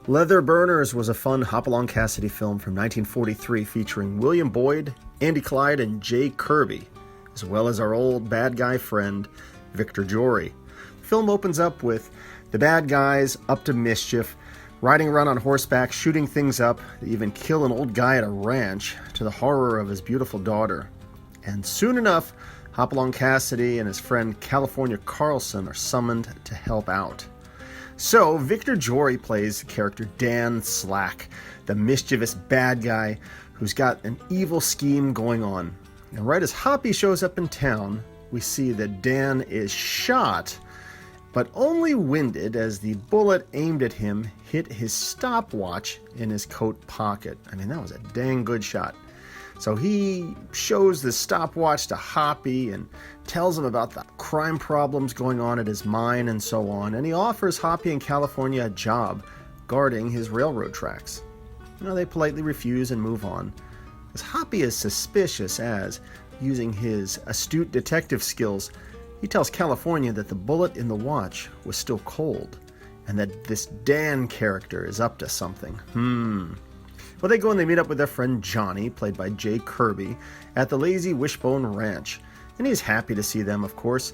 Leather Burners was a fun Hopalong Cassidy film from 1943 featuring William Boyd, Andy Clyde, and Jay Kirby, as well as our old bad guy friend, Voctor Jory. The film opens up with the bad guys up to mischief, riding around on horseback, shooting things up. They even kill an old guy at a ranch, to the horror of his beautiful daughter. And soon enough, Hopalong Cassidy and his friend California Carlson are summoned to help out. So, Voctor Jory plays the character Dan Slack, the mischievous bad guy who's got an evil scheme going on. And right as Hoppy shows up in town, we see that Dan is shot, but only winded as the bullet aimed at him hit his stopwatch in his coat pocket. I mean, that was a dang good shot. So he shows the stopwatch to Hoppy and tells him about the crime problems going on at his mine and so on, and he offers Hoppy and California a job guarding his railroad tracks. They politely refuse and move on, as Hoppy is suspicious as, using his astute detective skills, he tells California that the bullet in the watch was still cold, and that this Dan character is up to something. Well, they go and they meet up with their friend Johnny, played by Jay Kirby, at the Lazy Wishbone Ranch. And he's happy to see them, of course.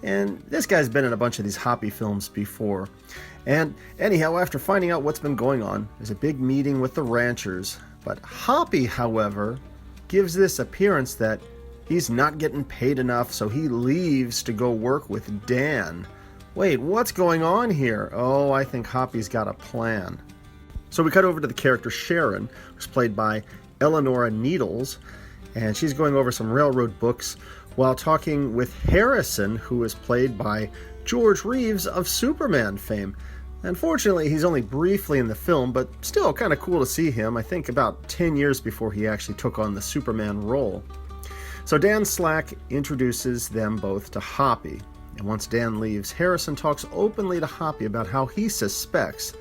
And this guy's been in a bunch of these Hoppy films before. And anyhow, after finding out what's been going on, there's a big meeting with the ranchers. But Hoppy, however, gives this appearance that he's not getting paid enough, so he leaves to go work with Dan. Wait, what's going on here? Oh, I think Hoppy's got a plan. So we cut over to the character Sharon, who's played by Eleanora Needles, and she's going over some railroad books while talking with Harrison, who is played by George Reeves of Superman fame. Unfortunately, he's only briefly in the film, but still kind of cool to see him, I think about 10 years before he actually took on the Superman role. So Dan Slack introduces them both to Hoppy, and once Dan leaves, Harrison talks openly to Hoppy about how he suspects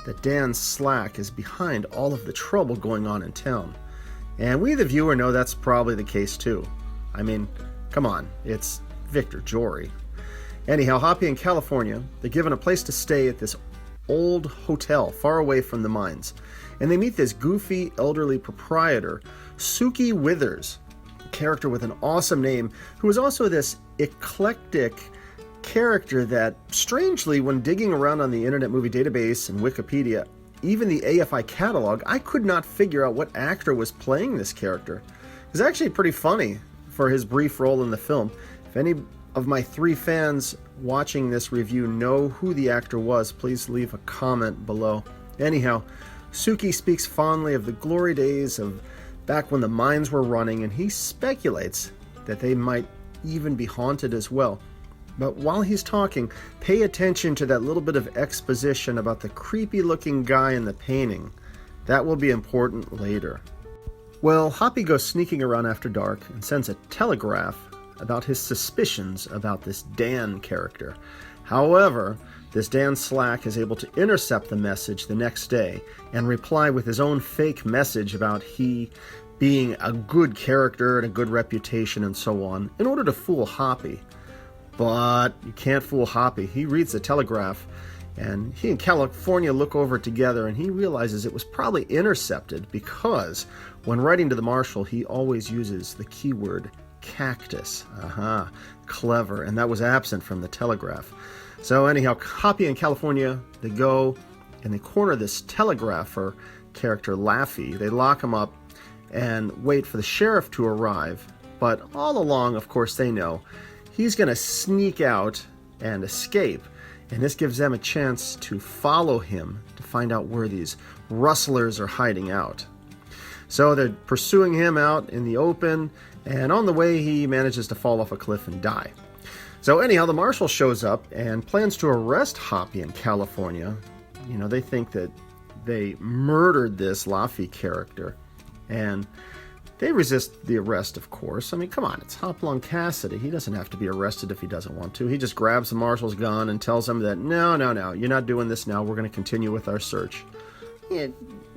that Dan Slack is behind all of the trouble going on in town. And we, the viewer, know that's probably the case too. I mean, come on, it's Voctor Jory. Anyhow, Hoppy and California, they're given a place to stay at this old hotel far away from the mines. And they meet this goofy, elderly proprietor, Suki Withers, a character with an awesome name, who is also this eclectic character that, strangely, when digging around on the Internet Movie Database and Wikipedia, even the AFI catalog, I could not figure out what actor was playing this character. It's actually pretty funny for his brief role in the film. If any of my 3 fans watching this review know who the actor was, please leave a comment below. Anyhow, Suki speaks fondly of the glory days of back when the mines were running, and he speculates that they might even be haunted as well. But while he's talking, pay attention to that little bit of exposition about the creepy-looking guy in the painting. That will be important later. Well, Hoppy goes sneaking around after dark and sends a telegraph about his suspicions about this Dan character. However, this Dan Slack is able to intercept the message the next day and reply with his own fake message about he being a good character and a good reputation and so on, in order to fool Hoppy. But you can't fool Hoppy. He reads the telegraph, and he and California look over it together, and he realizes it was probably intercepted because when writing to the marshal, he always uses the keyword cactus. Clever. And that was absent from the telegraph. So anyhow, Hoppy and California, they go and they corner this telegrapher character, Laffy. They lock him up and wait for the sheriff to arrive. But all along, of course, they know he's going to sneak out and escape, and this gives them a chance to follow him to find out where these rustlers are hiding out. So they're pursuing him out in the open, and on the way he manages to fall off a cliff and die. So anyhow, the marshal shows up and plans to arrest Hoppy in California. They think that they murdered this Laffy character, and they resist the arrest, of course. I mean, come on, it's Hopalong Cassidy. He doesn't have to be arrested if he doesn't want to. He just grabs the marshal's gun and tells him that, no, you're not doing this now. We're going to continue with our search. Yeah,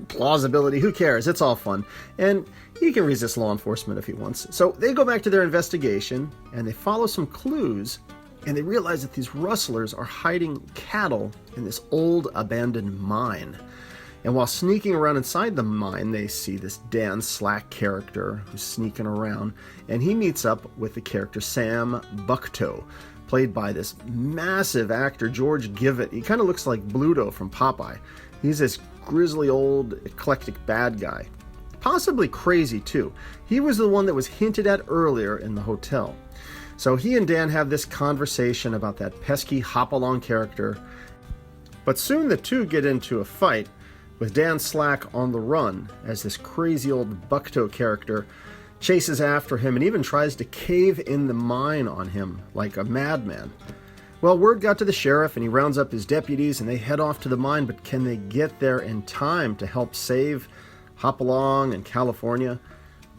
plausibility, who cares? It's all fun. And he can resist law enforcement if he wants. So they go back to their investigation, and they follow some clues, and they realize that these rustlers are hiding cattle in this old abandoned mine. And while sneaking around inside the mine, they see this Dan Slack character who's sneaking around, and he meets up with the character Sam Bucktoe, played by this massive actor George Givet. He kind of looks like Bluto from Popeye. He's this grizzly old eclectic bad guy. Possibly crazy too. He was the one that was hinted at earlier in the hotel. So he and Dan have this conversation about that pesky Hopalong character. But soon the two get into a fight, with Dan Slack on the run as this crazy old Bucktoe character chases after him and even tries to cave in the mine on him like a madman. Well, word got to the sheriff and he rounds up his deputies and they head off to the mine, but can they get there in time to help save Hopalong and California?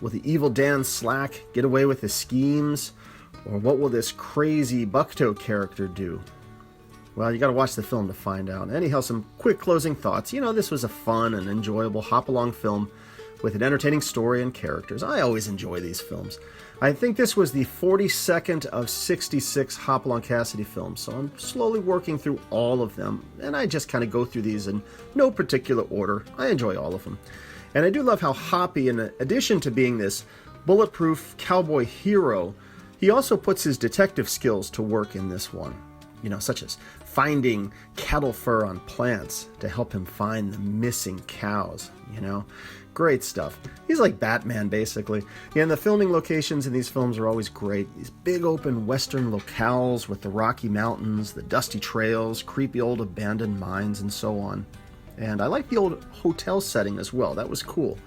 Will the evil Dan Slack get away with his schemes? Or what will this crazy Bucktoe character do? Well, you got to watch the film to find out. Anyhow, some quick closing thoughts. This was a fun and enjoyable Hopalong film with an entertaining story and characters. I always enjoy these films. I think this was the 42nd of 66 Hopalong Cassidy films, so I'm slowly working through all of them, and I just kind of go through these in no particular order. I enjoy all of them. And I do love how Hoppy, in addition to being this bulletproof cowboy hero, he also puts his detective skills to work in this one. Such as finding cattle fur on plants to help him find the missing cows, Great stuff. He's like Batman, basically. And the filming locations in these films are always great. These big open western locales with the Rocky Mountains, the dusty trails, creepy old abandoned mines, and so on. And I like the old hotel setting as well. That was cool.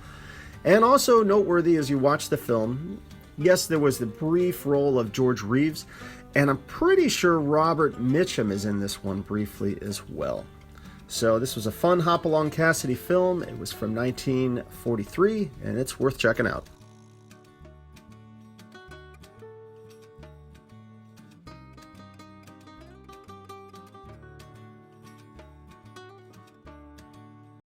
And also noteworthy as you watch the film, yes, there was the brief role of George Reeves, and I'm pretty sure Robert Mitchum is in this one briefly as well. So this was a fun Hopalong Cassidy film. It was from 1943, and it's worth checking out.